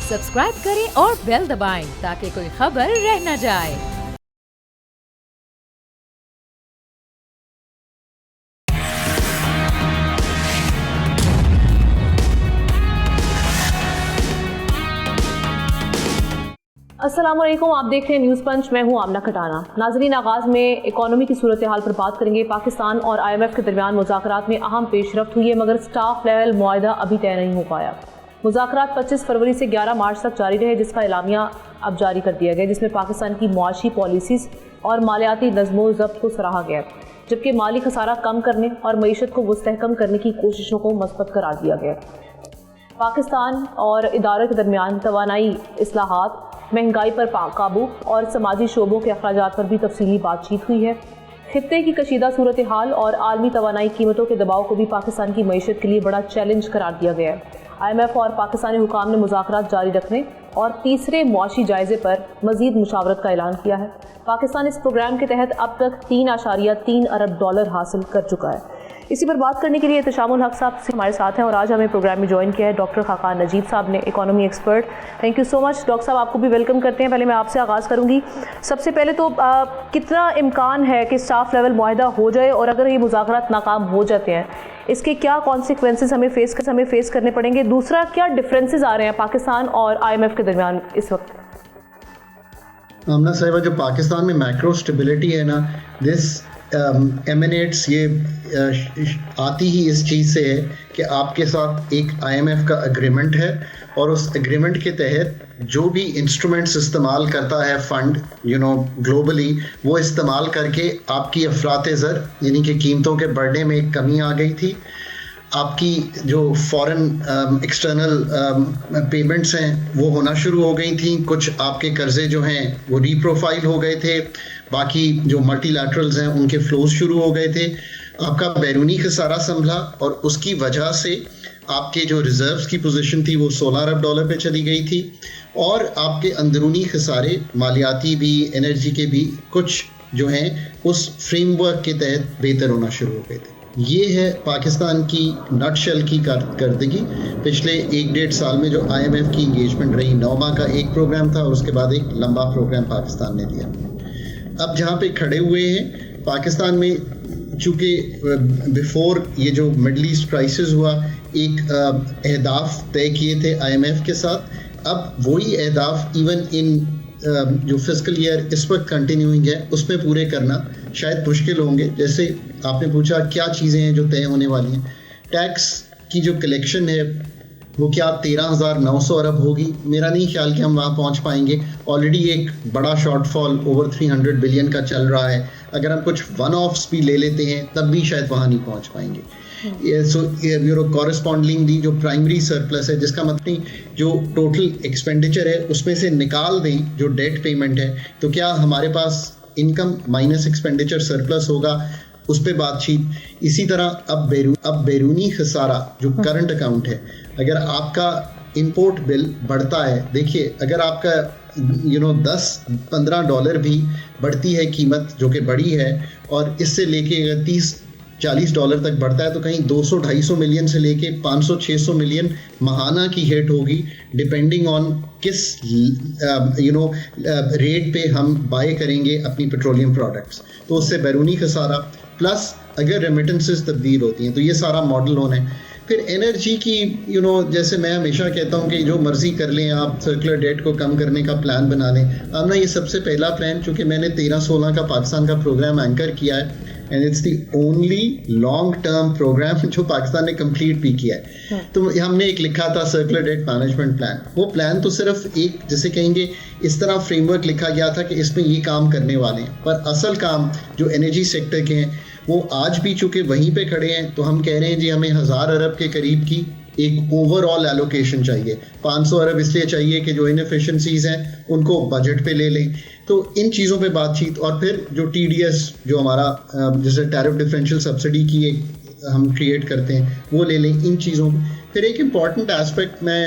Subscribe करें और bell दबाएं ताकि कोई खबर रह न जाए। अस्सलाम वालेकुम, आप देख रहे हैं न्यूज़ पंच। मैं हूं आमना खटाना। नाज़रीन, आगाज़ में इकॉनमी की सूरत हाल पर बात करेंगे। पाकिस्तान और IMF के दरमियान मुज़ाकरात में अहम पेशरफ्त हुई है, मगर स्टाफ लेवल मुआहदा अभी तय नहीं हो पाया। मुज़ाकरात 25 फरवरी से 11 मार्च तक जारी रहे, जिसका एलामिया अब जारी कर दिया गया, जिसमें पाकिस्तान की मुआशी पॉलिसीज़ और मालियाती नज़्मो ज़ब्त को सराहा गया, जबकि माली खसारा कम करने और मईशत को मुस्तहकम करने की कोशिशों को मस्बत करार दिया गया। पाकिस्तान और इदारों के दरमियान तवानाई इस्लाहात, महंगाई पर काबू और समाजी शोबों के अखराजात पर भी तफसीली बातचीत हुई है। खित्ते की कशीदा सूरत हाल और आलमी तवानाई कीमतों के दबाव को भी पाकिस्तान की मईशत के लिए बड़ा चैलेंज करार दिया गया है। IMF और पाकिस्तानी हुकाम ने मुज़ाकरात जारी रखने और तीसरे मुआशी जायजे पर मजीद मुशावरत का ऐलान किया है। पाकिस्तान इस प्रोग्राम के तहत अब तक $3.3 अरब हासिल कर चुका है। इसी पर बात करने के लिए एहतशामुल हक साहब हमारे साथ हैं और आज हमें प्रोग्राम में ज्वाइन किया है डॉक्टर खाकान नजीब साहब ने, economy expert. Thank you so much doctor साहब, आपको भी वेलकम करते हैं। पहले मैं आपसे आगाज़ करूंगी। सबसे पहले तो कितना इम्कान है कि स्टाफ लेवल मुआहदा हो जाए, और अगर ये मुज़ाकरात नाकाम हो जाते हैं इसके क्या कॉन्सिक्वेंसेस हमें फेस करने पड़ेंगे? दूसरा, क्या डिफरेंसेस आ रहे हैं पाकिस्तान और IMF के दरमियान इस वक्त? आमना साहिबा, जो पाकिस्तान में मैक्रो स्टेबिलिटी है ना, दिस एमिनेट्स, ये आती ही इस चीज़ से है कि आपके साथ एक IMF का एग्रीमेंट है, और उस एग्रीमेंट के तहत जो भी इंस्ट्रूमेंट्स इस्तेमाल करता है फंड ग्लोबली, वो इस्तेमाल करके आपकी अफरात ज़र यानी कि कीमतों के बढ़ने में एक कमी आ गई थी। आपकी जो फॉरेन एक्सटर्नल पेमेंट्स हैं वो होना शुरू हो गई थी। कुछ आपके कर्जे जो हैं वो रीप्रोफाइल हो गए थे। बाकी जो मल्टीलैटरल्स हैं उनके फ्लोज शुरू हो गए थे। आपका बैरूनी खसारा संभला, और उसकी वजह से आपके जो रिजर्व्स की पोजीशन थी वो $16 अरब पे चली गई थी, और आपके अंदरूनी खसारे मालियाती भी, एनर्जी के भी कुछ जो हैं उस फ्रेमवर्क के तहत बेहतर होना शुरू हो गए थे। ये है पाकिस्तान की नटशेल की कारकर्दगी। पिछले 1-1.5 साल में जो IMF की इंगेजमेंट रही, 9 माह का एक प्रोग्राम था और उसके बाद एक लंबा प्रोग्राम पाकिस्तान ने दिया। अब जहाँ पे खड़े हुए हैं पाकिस्तान में, चूँकि बिफोर ये जो मिडल ईस्ट क्राइसिस हुआ, एक अहदाफ तय किए थे IMF के साथ। अब वही अहदाफ इवन इन जो फिस्कल ईयर इस वक्त कंटिन्यूइंग है उसमें पूरे करना शायद मुश्किल होंगे। जैसे आपने पूछा क्या चीज़ें हैं जो तय होने वाली हैं, टैक्स की जो कलेक्शन है वो क्या 13,900 अरब होगी? मेरा नहीं ख्याल कि हम वहाँ पहुँच पाएंगे। ऑलरेडी एक बड़ा शॉर्टफॉल ओवर 300 बिलियन का चल रहा है। अगर हम कुछ वन ऑफ्स भी ले लेते हैं तब भी शायद वहाँ नहीं पहुँच पाएंगे। सो कॉरस्पॉन्डिंगली जो प्राइमरी सरप्लस है, जिसका मतलब जो टोटल एक्सपेंडिचर है उसमें से निकाल दें जो डेट पेमेंट है, तो क्या हमारे पास इनकम माइनस एक्सपेंडिचर सरप्लस होगा, उस पर बातचीत। इसी तरह अब बैरूनी खसारा जो करंट अकाउंट है, अगर आपका इंपोर्ट बिल बढ़ता है, देखिए अगर आपका $10-15 भी बढ़ती है कीमत, जो कि बड़ी है, और इससे लेके अगर $30-40 तक बढ़ता है, तो कहीं 200-250 मिलियन से लेके 500-600 मिलियन महाना की हिट होगी, डिपेंडिंग ऑन किस रेट पे हम बाय करेंगे अपनी पेट्रोलियम प्रोडक्ट्स। तो उससे बैरूनी खसारा, प्लस अगर रेमिटेंसेस तब्दील होती हैं तो ये सारा मॉडल होना है। फिर एनर्जी की जैसे मैं हमेशा कहता हूँ कि जो मर्जी कर लें आप, सर्कुलर डेट को कम करने का प्लान बना लें। अब ना ये सबसे पहला प्लान, चूँकि मैंने 13-16 का पाकिस्तान का प्रोग्राम एंकर किया है, and it's the only long term programme जो पाकिस्तान ने कंप्लीट भी किया है। तो हमने एक लिखा था सर्कुलर डेट मैनेजमेंट प्लान। वो प्लान तो सिर्फ एक, जैसे कहेंगे इस तरह फ्रेमवर्क लिखा गया था कि इसमें ये काम करने वाले हैं, पर असल काम जो एनर्जी सेक्टर के हैं वो आज भी चूँकि वहीं पे खड़े हैं। तो हम कह रहे हैं जी हमें 1000 अरब के करीब की एक ओवरऑल एलोकेशन चाहिए। 500 अरब इसलिए चाहिए कि जो इनएफिशिएंसीज हैं उनको बजट पे ले लें। तो इन चीज़ों पे बातचीत, और फिर जो TDS जो हमारा जैसे टैरिफ डिफरेंशियल सब्सिडी की एक हम क्रिएट करते हैं वो ले लें। इन चीज़ों फिर एक इम्पॉर्टेंट एस्पेक्ट मैं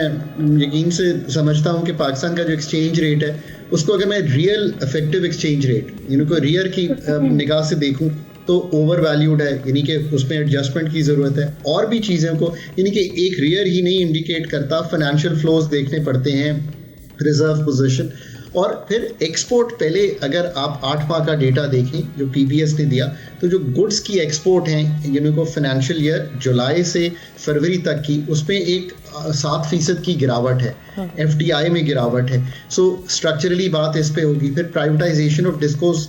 यकीन से समझता हूँ कि पाकिस्तान का जो एक्सचेंज रेट है उसको अगर मैं रियल इफेक्टिव एक्सचेंज रेट को रियर की निगाह से देखूँ تو اوور ویلیوڈ ہے, یعنی کہ اس میں ایڈجسٹمنٹ کی ضرورت ہے. اور بھی چیزوں کو, یعنی کہ ایک ریئر ہی نہیں انڈیکیٹ کرتا, فائنینشیل فلوز دیکھنے پڑتے ہیں, ریزرو پوزیشن. اور پھر ایکسپورٹ, پہلے اگر آپ 8 ماہ کا ڈیٹا دیکھیں جو پی بی ایس نے دیا, تو جو گڈس کی ایکسپورٹ ہیں جن کو فائنینشیل ایئر جولائی سے فروری تک کی, اس میں ایک 7% کی گراوٹ ہے, ایف ڈی آئی میں گراوٹ ہے. سو اسٹرکچرلی بات اس پہ ہوگی. پھر پرائیویٹائزیشن آف ڈسکوز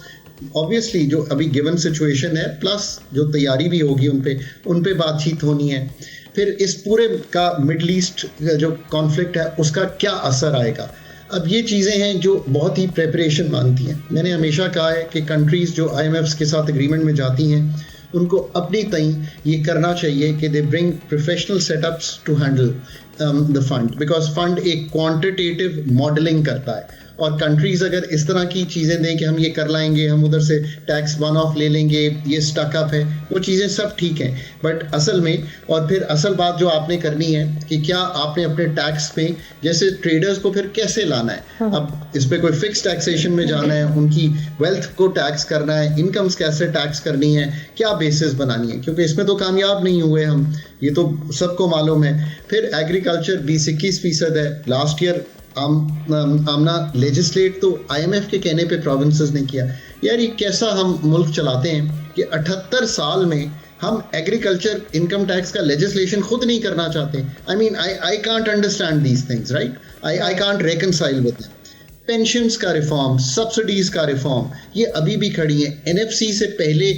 obviously جو ابھی گیون سچویشن ہے, پلس جو تیاری بھی ہوگی ان پہ بات چیت ہونی ہے. پھر اس پورے کا مڈل ایسٹ جو کانفلکٹ ہے اس کا کیا اثر آئے گا. اب یہ چیزیں ہیں جو بہت ہی پریپریشن مانگتی ہیں. میں نے ہمیشہ کہا ہے کہ کنٹریز جو آئی ایم ایف کے ساتھ اگریمنٹ میں جاتی ہیں ان کو اپنی تئیں یہ کرنا چاہیے کہ they bring professional set ups to handle the fund, because fund ایک کوانٹیٹیو ماڈلنگ کرتا ہے. اور کنٹریز اگر اس طرح کی چیزیں دیں کہ ہم یہ کر لائیں گے, ہم ادھر سے ٹیکس ون آف لے لیں گے, یہ اسٹک اپ ہے, وہ چیزیں سب ٹھیک ہیں, بٹ اصل میں, اور پھر اصل بات جو آپ نے کرنی ہے کہ کیا آپ نے اپنے ٹیکس پہ, جیسے ٹریڈرز کو پھر کیسے لانا ہے. اب اس پہ کوئی فکس ٹیکسیشن میں جانا ہے, ان کی ویلتھ کو ٹیکس کرنا ہے, انکمز کیسے ٹیکس کرنی ہے, کیا بیسس بنانی ہے, کیونکہ اس میں تو کامیاب نہیں ہوئے ہم, یہ تو سب کو معلوم ہے. پھر ایگریکلچر 20-21% ہے. لاسٹ ایئر آمنا لیجسلیٹ تو آئی ایم ایف کے کہنے پہ پروونسز نے کیا. یار یہ کیسا ہم ملک چلاتے ہیں کہ 78 سال میں ہم ایگریکلچر انکم ٹیکس کا لیجسلیشن خود نہیں کرنا چاہتے. I mean I can't understand these things, right, I can't reconcile with them. Pensions کا ریفارم, سبسڈیز کا ریفارم, یہ ابھی بھی کھڑی ہیں. این ایف سی سے پہلے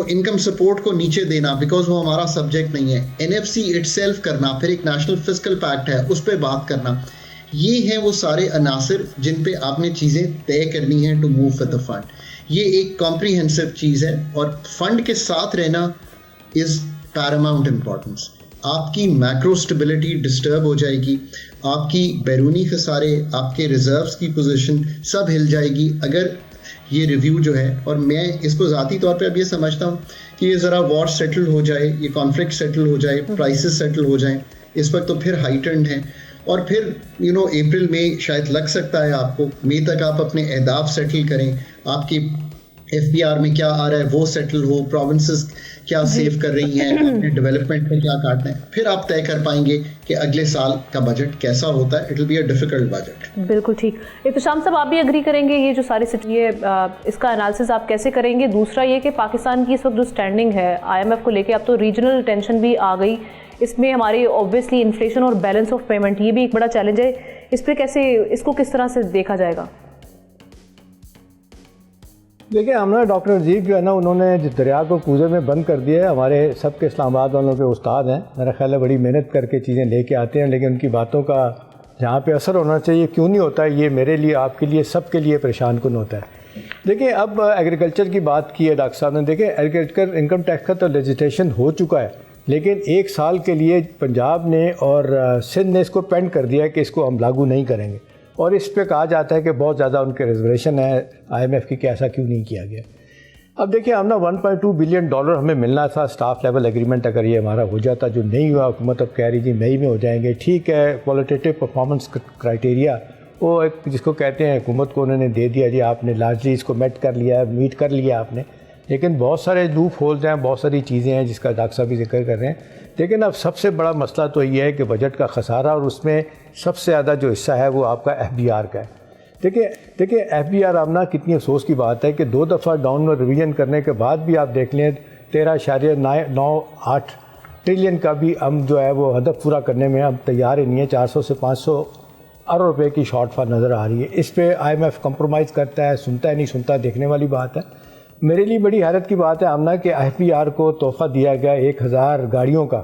انکم سپورٹ کو نیچے دینا, بیکاز وہ ہمارا سبجیکٹ نہیں ہے. N F C itself کرنا, پھر ایک نیشنل فسکل پیکٹ ہے اس پہ بات کرنا. یہ ہیں وہ سارے عناصر جن پہ آپ نے چیزیں طے کرنی ہیں to move with the fund. یہ ایک کمپریہنسو چیز ہے, اور فنڈ کے ساتھ رہنا از پیراماؤنٹ امپورٹنس. آپ کی میکرو اسٹیبلٹی ڈسٹرب ہو جائے گی, آپ کی بیرونی خسارے, آپ کے ریزروز کی پوزیشن سب ہل جائے گی اگر یہ ریویو جو ہے. اور میں اس کو ذاتی طور پہ اب یہ سمجھتا ہوں کہ یہ ذرا وار سیٹل ہو جائے, یہ کانفلکٹ سیٹل ہو جائے, پرائسز سیٹل ہو جائیں. اس وقت تو پھر ہائیٹنڈ ہیں, اور پھر اپریل میں شاید لگ سکتا ہے آپ کو, مئی تک آپ اپنے اہداف سیٹل کریں, آپ کی ایف بی آر میں کیا آ رہا ہے وہ سیٹل ہو, پروونسز کیا سیو کر رہی ہیں, اپنے ڈیولپمنٹ میں کیا کاٹنا ہے, پھر آپ طے کر پائیں گے کہ اگلے سال کا بجٹ کیسا ہوتا ہے. It will be a difficult budget. بالکل ٹھیک. احتشام صاحب آپ بھی اگری کریں گے یہ جو ساری اس کا انالیسز آپ کیسے کریں گے؟ دوسرا یہ کہ پاکستان کی اس وقت جو اسٹینڈنگ ہے آئی ایم ایف کو لے کے, اب تو ریجنل ٹینشن بھی آ گئی, اس میں ہماری اوبویسلی انفلیشن اور بیلنس آف پیمنٹ یہ بھی ایک بڑا چیلنج ہے. اس پہ کیسے, اس کو کس طرح سے دیکھا جائے گا؟ دیکھیں ہمارا ڈاکٹر نذیر جو ہے نا, انہوں نے جس دریا کو کوزے میں بند کر دیا ہے, ہمارے سب کے اسلام آباد والوں کے استاد ہیں, میرا خیال ہے بڑی محنت کر کے چیزیں لے کے آتے ہیں, لیکن ان کی باتوں کا جہاں پہ اثر ہونا چاہیے کیوں نہیں ہوتا ہے, یہ میرے لیے, آپ کے لیے, سب کے لیے پریشان کن ہوتا ہے. دیکھیں اب ایگریکلچر کی بات کی ہے ڈاکٹر صاحب نے. دیکھیں ایگریکلچر انکم ٹیکس کا تو لیجسلیشن ہو چکا ہے, لیکن 1 سال کے لیے پنجاب نے اور سندھ نے اس کو پینڈ کر دیا ہے کہ اس کو ہم لاگو نہیں کریں گے, اور اس پہ کہا جاتا ہے کہ بہت زیادہ ان کے ریزرویشن ہے آئی ایم ایف کی کہ ایسا کیوں نہیں کیا گیا. اب دیکھیں ہم نا $1.2 بلین ہمیں ملنا تھا اسٹاف لیول ایگریمنٹ, اگر یہ ہمارا ہو جاتا, جو نہیں ہوا حکومت اب کہہ رہی جی مئی میں ہو جائیں گے. ٹھیک ہے, کوالٹیٹیو پرفارمنس کرائٹیریا وہ ایک جس کو کہتے ہیں حکومت کو انہوں نے دے دیا, جی آپ نے لارجلی اس کو میٹ کر لیا آپ نے, لیکن بہت سارے لوپ ہولز ہیں, بہت ساری چیزیں ہیں جس کا ڈاکٹر صاحب بھی ذکر کر رہے ہیں. لیکن اب سب سے بڑا مسئلہ تو یہ ہے کہ بجٹ کا خسارہ, اور اس میں سب سے زیادہ جو حصہ ہے وہ آپ کا ایف بی آر کا ہے. دیکھیں ایف بی آر آمنا کتنی افسوس کی بات ہے کہ 2 دفعہ ڈاؤن میں ریویژن کرنے کے بعد بھی آپ دیکھ لیں 13.98 ٹریلین کا بھی ہم جو ہے وہ ہدف پورا کرنے میں ہم تیار ہی نہیں ہیں. 400 سے 500 ارب روپے کی شارٹ فال نظر آ رہی ہے. اس پہ آئی ایم ایف کمپرومائز کرتا ہے, سنتا ہے نہیں سنتا, دیکھنے والی بات ہے. میرے لیے بڑی حیرت کی بات ہے آمنا کہ ایف بی آر کو تحفہ دیا گیا 1000 گاڑیوں کا,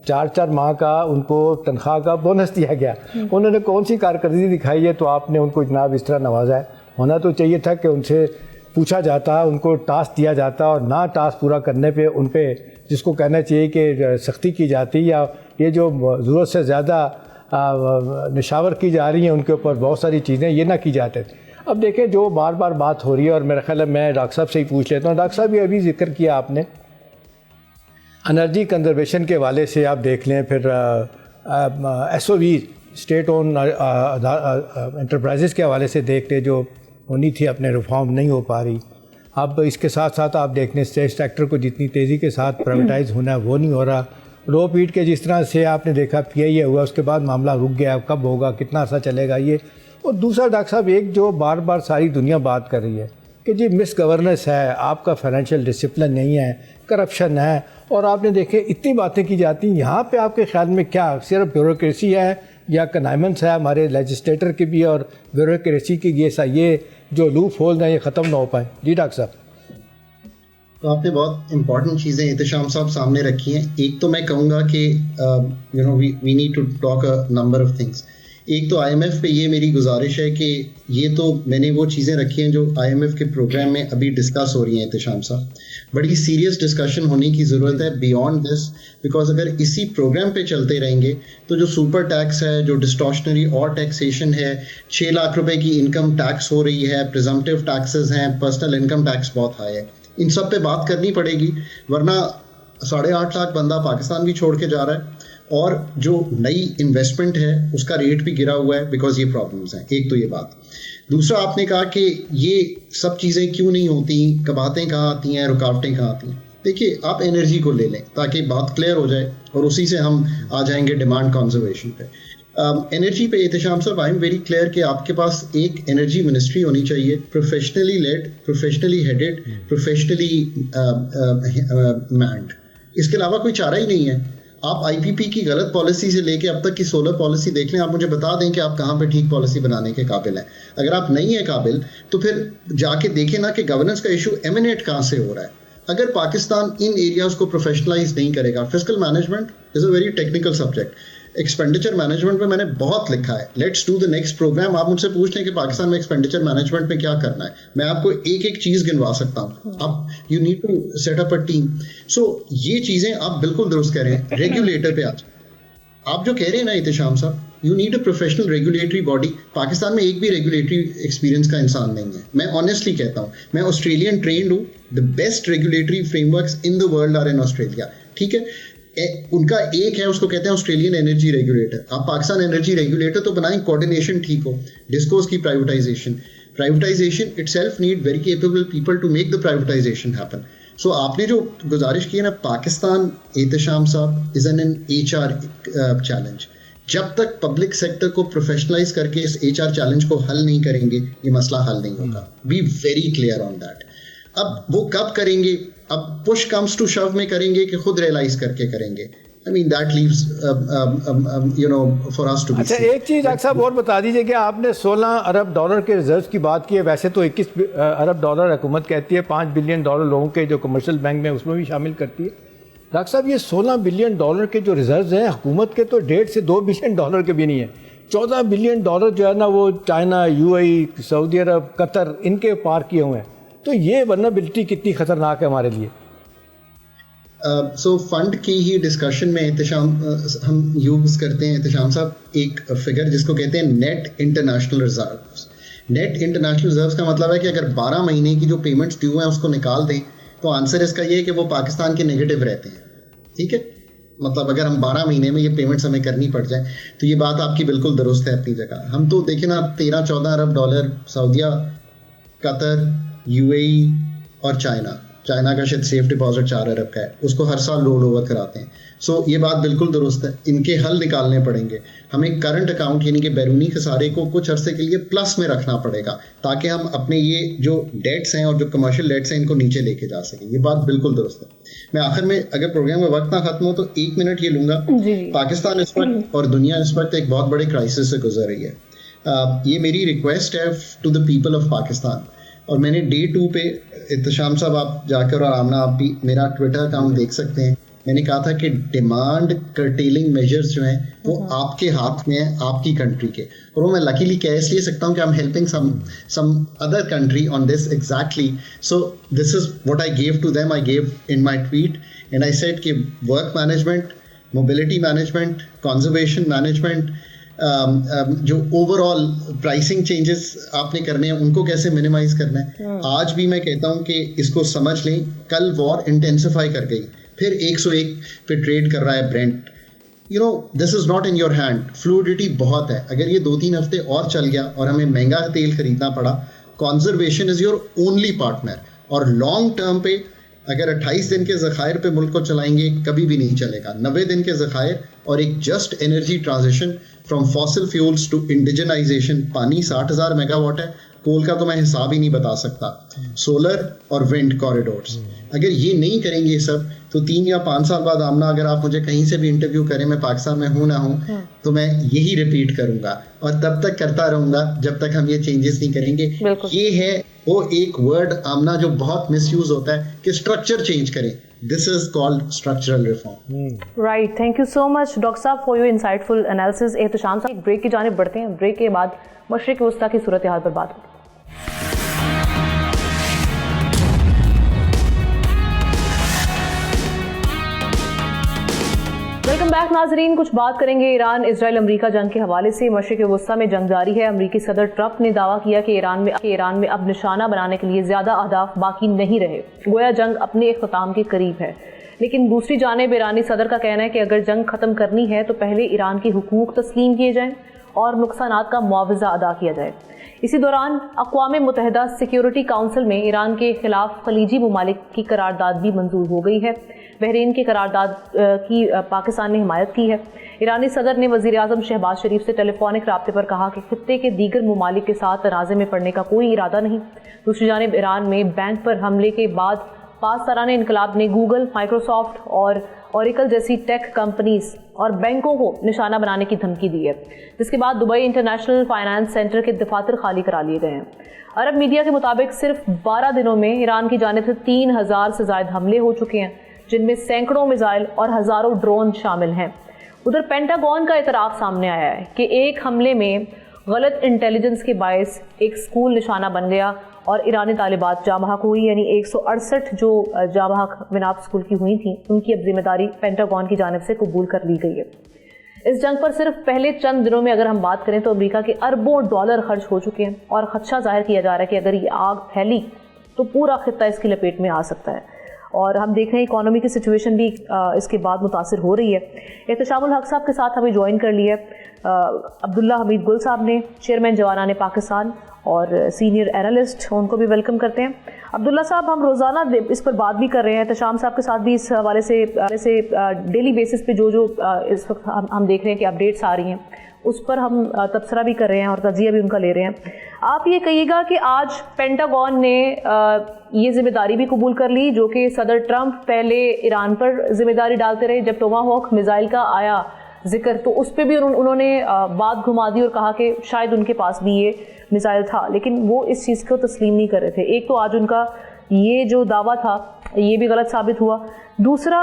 4 ماہ کا ان کو تنخواہ کا بونس دیا گیا. انہوں نے کون سی کارکردگی دکھائی ہے تو آپ نے ان کو جناب اس طرح نوازا ہے؟ ہونا تو چاہیے تھا کہ ان سے پوچھا جاتا, ان کو ٹاسک دیا جاتا, اور نہ ٹاسک پورا کرنے پہ ان پہ جس کو کہنا چاہیے کہ سختی کی جاتی, یا یہ جو ضرورت سے زیادہ نشاور کی جا رہی ہیں ان کے اوپر بہت ساری چیزیں یہ نہ کی جاتے تھے. اب دیکھیں جو بار بار بات ہو رہی ہے, اور میرا خیال ہے میں ڈاکٹر صاحب سے ہی پوچھ لیتا ہوں. ڈاکٹر صاحب یہ ابھی ذکر کیا آپ نے انرجی کنزرویشن کے حوالے سے, آپ دیکھ لیں, پھر ایس او وی اسٹیٹ اون انٹرپرائزز کے حوالے سے دیکھ لیں جو ہونی تھی اپنے ریفارم نہیں ہو پا رہی. اب اس کے ساتھ ساتھ آپ دیکھ لیں اسٹیٹ سیکٹر کو جتنی تیزی کے ساتھ پرائیویٹائز ہونا ہے وہ نہیں ہو رہا. رو پیٹ کے جس طرح سے آپ نے دیکھا پی آئی اے ہوا, اس کے بعد معاملہ رک گیا, کب ہوگا, کتنا عرصہ چلے گا یہ. اور دوسرا ڈاکٹر صاحب ایک جو بار بار ساری دنیا بات کر رہی ہے کہ جی مس گورننس ہے, آپ کا فائنینشیل ڈسپلن نہیں ہے, کرپشن ہے, اور آپ نے دیکھے اتنی باتیں کی جاتی ہیں. یہاں پہ آپ کے خیال میں کیا صرف بیوروکریسی ہے یا کنائمنس ہے ہمارے لیجسلیٹر کی بھی اور بیوروکریسی کی, یہ جو لوپ ہول ہیں یہ ختم نہ ہو پائے؟ جی ڈاکٹر صاحب. تو آپ نے بہت امپورٹنٹ چیزیں احتشام صاحب سامنے رکھی ہیں. ایک تو میں کہوں گا کہ we need to talk a number of things. ایک تو آئی ایم ایف پہ یہ میری گزارش ہے کہ یہ تو میں نے وہ چیزیں رکھی ہیں جو آئی ایم ایف کے پروگرام میں ابھی ڈسکس ہو رہی ہیں احتشام صاحب. بڑی سیریس ڈسکشن ہونے کی ضرورت ہے بیانڈ دس, بیکاز اگر اسی پروگرام پہ چلتے رہیں گے تو جو سپر ٹیکس ہے, جو ڈسٹورشنری اور ٹیکسیشن ہے, 6 لاکھ روپے کی انکم ٹیکس ہو رہی ہے, پریزمپٹیو ٹیکسز ہیں, پرسنل انکم ٹیکس بہت ہائی ہے, ان سب پہ بات کرنی پڑے گی, ورنہ 8.5 لاکھ بندہ پاکستان بھی چھوڑ کے جا رہا ہے, اور جو نئی انویسٹمنٹ ہے اس کا ریٹ بھی گرا ہوا ہے بیکاز یہ پرابلمس ہیں. ایک تو یہ بات. دوسرا آپ نے کہا کہ یہ سب چیزیں کیوں نہیں ہوتی, کباتیں کہاں آتی ہیں, رکاوٹیں کہاں آتی ہیں. دیکھیے آپ انرجی کو لے لیں تاکہ بات کلیئر ہو جائے, اور اسی سے ہم آ جائیں گے ڈیمانڈ کنزرویشن پہ. انرجی پہ احتشام صاحب آئی ایم ویری کلیئر کہ آپ کے پاس ایک انرجی منسٹری ہونی چاہیے, professionally led, professionally headed, professionally manned. اس کے علاوہ کوئی چارہ ہی نہیں ہے. آپ آئی پی پی کی غلط پالیسی سے لے کے اب تک کی سولر پالیسی دیکھ لیں, آپ مجھے بتا دیں کہ آپ کہاں پہ ٹھیک پالیسی بنانے کے قابل ہیں. اگر آپ نہیں ہیں قابل تو پھر جا کے دیکھیں نا کہ گورننس کا ایشو ایمینیٹ کہاں سے ہو رہا ہے. اگر پاکستان ان ایریاز کو پروفیشنلائز نہیں کرے گا, fiscal management is a very technical subject, expenditure management میں نے بہت لکھا ہے, let's do the next programme. آپ مجھ سے پوچھ لیں کہ پاکستان میں ایکسپینڈیچر مینجمنٹ میں کیا کرنا ہے, میں آپ کو ایک ایک چیز گنوا سکتا ہوں. آپ you need to set up a team. So یہ چیزیں آپ بالکل درست کہہ رہے ہیں. ریگولیٹر پہ آپ جو کہہ رہے ہیں نا احتشام صاحب, you need a professional regulatory body. Pakistan میں ایک بھی ریگولیٹری ایکسپیرینس کا انسان نہیں ہے. میں آنیسٹلی کہتا ہوں, میں آسٹریلین ٹرینڈ ہوں. The best regulatory frameworks in the world are in Australia. ٹھیک ہے, ان کا ایک ہے, اس کو کہتے ہیں آسٹریلین انرجی ریگولیٹر. آپ پاکستان انرجی ریگولیٹر تو بنائیں, کوآرڈینیشن ٹھیک ہو. ڈسکوز کی privatization itself need very capable people to make the privatization happen. So آپ نے جو گزارش کی ہے نا, پاکستان احتشام صاحب is an H R challenge. جب تک پبلک سیکٹر کو پروفیشنلائز کر کے اس ایچ آر چیلنج کو حل نہیں کریں گے, یہ مسئلہ حل نہیں ہوگا. Be very clear on that. اب وہ کب کریں گے, اب پش کمس ٹو شو میں کریں گے کہ خود ریئلائز کر کے کریں گے. I mean that leaves for us to be. اچھا ایک چیز ڈاکٹر صاحب اور بتا دیجیے کہ آپ نے $16 ارب کے ریزروز کی بات کی ہے. ویسے تو $21 ارب حکومت کہتی ہے, $5 بلین لوگوں کے جو کمرشل بینک میں اس میں بھی شامل کرتی ہے. ڈاکٹر صاحب یہ $16 بلین کے جو ریزروز ہیں حکومت کے, تو $1.5 سے $2 بلین کے بھی نہیں ہیں. $14 بلین جو ہے نا وہ چائنا, یو اے ای, سعودی عرب, قطر, ان کے پار کیے ہوئے ہیں. تو یہ ورنبلٹی کتنی خطرناک ہے ہمارے لیے. سو فنڈ کی ہی ڈسکشن میں احتشام ہم یوز کرتے ہیں احتشام صاحب ایک فگر جس کو کہتے ہیں net international reserves. Net international reserves کا مطلب ہے کہ اگر 12 مہینے کی جو پیمنٹس ڈیو ہیں اس کو نکال دیں تو آنسر اس کا یہ ہے کہ وہ پاکستان کے نیگیٹو رہتے ہیں. ٹھیک ہے, مطلب اگر ہم 12 مہینے میں یہ پیمنٹس ہمیں کرنی پڑ جائیں تو یہ بات آپ کی بالکل درست ہے اپنی جگہ. ہم تو دیکھیں نا $13-14 ارب سعودیہ, قطر, یو اے ای اور چائنا کا شاید سیف ڈپازٹ 4 ارب کا ہے, اس کو ہر سال رول اوور کراتے ہیں. سو یہ بات بالکل درست ہے, ان کے حل نکالنے پڑیں گے. ہمیں کرنٹ اکاؤنٹ یعنی کہ بیرونی خسارے کو کچھ عرصے کے لیے پلس میں رکھنا پڑے گا تاکہ ہم اپنے یہ جو ڈیٹس ہیں اور جو کمرشل ڈیٹس ہیں ان کو نیچے لے کے جا سکیں. یہ بات بالکل درست ہے. میں آخر میں اگر پروگرام کا وقت نہ ختم ہو تو 1 منٹ یہ لوں گا. پاکستان اس وقت اور دنیا اس وقت ایک بہت بڑے کرائسس سے گزر رہی ہے. یہ میری ریکویسٹ ہے to the people of Pakistan. اور میں نے Day 2 پہ احتشام صاحب آپ جا کر اور آمنہ آپ بھی میرا ٹویٹر اکاؤنٹ دیکھ سکتے ہیں, میں نے کہا تھا کہ ڈیمانڈ کرٹیلنگ میجرز جو ہیں وہ آپ کے ہاتھ میں ہیں, آپ کی کنٹری کے. اور وہ میں لکیلی کہہ اس لیے سکتا ہوں کہ I am helping some other country on this exactly. So this is what I give to them, I give in my tweet and I said کہ work management, mobility management, conservation management, جو overall pricing changes آپ نے کرنے ہیں ان کو کیسے minimise کرنا ہے. آج بھی میں کہتا ہوں کہ اس کو سمجھ لیں, کل وار انٹینسیفائی کر گئی, پھر 101 پہ ٹریڈ کر رہا ہے Brent. This is not in your hand. Fluidity بہت ہے. اگر یہ 2-3 ہفتے اور چل گیا اور ہمیں مہنگا تیل خریدنا پڑا, conservation is your only partner. اور لانگ ٹرم پہ اگر 28 دن کے ذخائر پہ ملک کو چلائیں گے کبھی بھی نہیں چلے گا. 90 دن کے ذخائر اور ایک just energy transition from fossil fuels to indigenization. پانی 60,000 میگا واٹ ہے, کول کا تو میں حساب ہی نہیں بتا سکتا. سولر اور ونڈ کوریڈورز, اگر یہ نہیں کریں گے سب تو 3 یا 5 سال بعد آمنا اگر آپ مجھے کہیں سے بھی انٹرویو کریں, میں پاکستان میں ہوں نہ ہوں, تو میں یہی ریپیٹ کروں گا اور تب تک کرتا رہوں گا جب تک ہم یہ چینجز نہیں کریں گے. یہ ہے وہ ایک ورڈ آمنا جو بہت مس یوز ہوتا ہے کہ اسٹرکچر چینج کریں. This is called structural reform. Right. Thank you so much, Dr. Saab, for your insightful analysis. Ehtesham صاحب, ایک بریک کی جانب بڑھتے ہیں. بریک کے بعد مشرق وسطیٰ کی صورتحال پر بات ہوگی. ویلکم بیک ناظرین. کچھ بات کریں گے ایران اسرائیل امریکہ جنگ کے حوالے سے. مشرق وسطیٰ میں جنگ جاری ہے. امریکی صدر ٹرمپ نے دعویٰ کیا کہ ایران میں اب نشانہ بنانے کے لیے زیادہ اہداف باقی نہیں رہے, گویا جنگ اپنے اختتام کے قریب ہے. لیکن دوسری جانب ایرانی صدر کا کہنا ہے کہ اگر جنگ ختم کرنی ہے تو پہلے ایران کے حقوق تسلیم کیے جائیں اور نقصانات کا معاوضہ ادا کیا جائے. اسی دوران اقوام متحدہ سیکیورٹی کونسل میں ایران کے خلاف خلیجی ممالک کی قرارداد بھی منظور ہو گئی ہے. بحرین کی قرارداد کی پاکستان نے حمایت کی ہے. ایرانی صدر نے وزیر اعظم شہباز شریف سے ٹیلی فونک رابطے پر کہا کہ خطے کے دیگر ممالک کے ساتھ تنازع میں پڑنے کا کوئی ارادہ نہیں. دوسری جانب ایران میں بینک پر حملے کے بعد پاسدارانہ انقلاب نے گوگل, مائکروسافٹ اور اوریکل جیسی ٹیک کمپنیز اور بینکوں کو نشانہ بنانے کی دھمکی دی ہے, جس کے بعد دبئی انٹرنیشنل فائنانس سینٹر کے دفاتر خالی کرا لیے گئے ہیں. عرب میڈیا کے مطابق صرف 12 دنوں میں ایران کی جانب سے 3000 سے زائد حملے ہو چکے ہیں, جن میں سینکڑوں میزائل اور ہزاروں ڈرون شامل ہیں. ادھر پینٹاگون کا اعتراف سامنے آیا ہے کہ ایک حملے میں غلط انٹیلیجنس کے باعث ایک اسکول نشانہ بن گیا اور ایرانی طالبات جاں بحق ہوئی. یعنی 168 جو جاں بحق میناپ اسکول کی ہوئی تھیں, ان کی اب ذمہ داری پینٹاگون کی جانب سے قبول کر لی گئی ہے. اس جنگ پر صرف پہلے چند دنوں میں اگر ہم بات کریں تو امریکہ کے اربوں ڈالر خرچ ہو چکے ہیں اور خدشہ ظاہر کیا جا رہا ہے کہ اگر یہ آگ پھیلی تو پورا خطہ اس کی لپیٹ میں آ سکتا ہے. اور ہم دیکھ رہے ہیں اکانومی کی سچویشن بھی اس کے بعد متاثر ہو رہی ہے. احتشام الحق صاحب کے ساتھ ہمیں جوائن کر لیا عبداللہ حمید گل صاحب نے, چیئرمین جوانان پاکستان اور سینئر اینالسٹ, ان کو بھی ویلکم کرتے ہیں. عبداللہ صاحب, ہم روزانہ اس پر بات بھی کر رہے ہیں, احتشام صاحب کے ساتھ بھی اس حوالے سے ڈیلی بیسس پہ جو اس وقت ہم دیکھ رہے ہیں کہ اپڈیٹس آ رہی ہیں, اس پر ہم تبصرہ بھی کر رہے ہیں اور تجزیہ بھی ان کا لے رہے ہیں. آپ یہ کہیے گا کہ آج پینٹاگون نے یہ ذمہ داری بھی قبول کر لی جو کہ صدر ٹرمپ پہلے ایران پر ذمہ داری ڈالتے رہے. جب ٹوماہوک میزائل کا آیا ذکر تو اس پہ بھی انہوں نے بات گھما دی اور کہا کہ شاید ان کے پاس بھی یہ میزائل تھا, لیکن وہ اس چیز کو تسلیم نہیں کر رہے تھے. ایک تو آج ان کا یہ جو دعویٰ تھا یہ بھی غلط ثابت ہوا. دوسرا,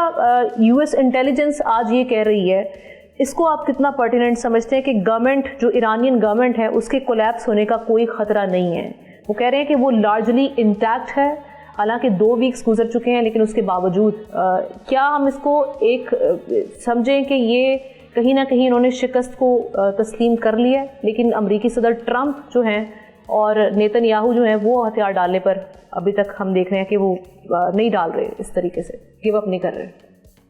یو ایس انٹیلیجنس آج یہ کہہ رہی ہے, اس کو آپ کتنا پرٹیننٹ سمجھتے ہیں کہ گورنمنٹ جو ایرانین گورنمنٹ ہے اس کے کولیپس ہونے کا کوئی خطرہ نہیں ہے؟ وہ کہہ رہے ہیں کہ وہ لارجلی انٹیکٹ ہے, حالانکہ 2 ویکس گزر چکے ہیں, لیکن اس کے باوجود کیا ہم اس کو ایک سمجھیں کہ یہ کہیں نہ کہیں انہوں نے شکست کو تسلیم کر لیا ہے, لیکن امریکی صدر ٹرمپ جو ہیں اور نیتن یاہو جو ہیں وہ ہتھیار ڈالنے پر ابھی تک ہم دیکھ رہے ہیں کہ وہ نہیں ڈال رہے, اس طریقے سے گیو اپ نہیں کر رہے.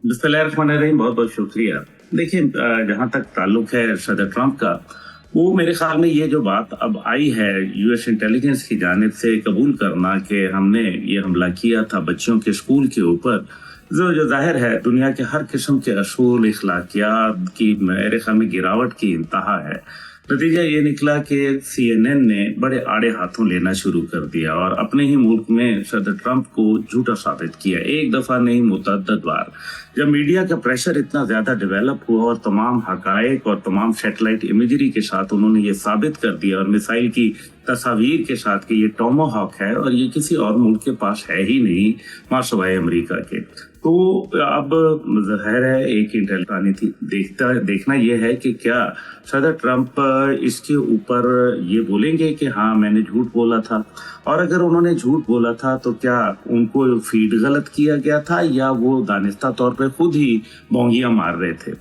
بسم اللہ الرحمن الرحیم, بہت بہت شکریہ. دیکھیں, جہاں تک تعلق ہے صدر ٹرمپ کا, وہ میرے خیال میں یہ جو بات اب آئی ہے یو ایس انٹیلیجنس کی جانب سے قبول کرنا کہ ہم نے یہ حملہ کیا تھا بچوں کے اسکول کے اوپر, جو ظاہر ہے دنیا کے ہر قسم کے اصول اخلاقیات کی میرے خیال میں گراوٹ کی انتہا ہے. نتیجہ یہ نکلا کہ CNN نے بڑے آڑے ہاتھوں لینا شروع کر دیا اور اپنے ہی ملک میں صدر ٹرمپ کو جھوٹا ثابت کیا, ایک دفعہ نہیں متعدد بار. جب میڈیا کا پریشر اتنا زیادہ ڈیولپ ہوا اور تمام حقائق اور تمام سیٹلائٹ امیجری کے ساتھ انہوں نے یہ ثابت کر دیا اور میسائل کی تصاویر کے ساتھ کہ یہ ٹوماہاک ہے اور یہ کسی اور ملک کے پاس ہے ہی نہیں ماں سوائے امریکہ کے, تو اب ظاہر ہے ایک انٹیلیجنس تھی. دیکھنا یہ ہے کہ کیا صدر ٹرمپ اس کے اوپر یہ بولیں گے کہ ہاں میں نے جھوٹ بولا تھا, اور اگر انہوں نے جھوٹ بولا تھا تو کیا ان کو فیڈ غلط کیا گیا تھا یا وہ دانستہ طور پہ خود ہی بونگیاں مار رہے تھے.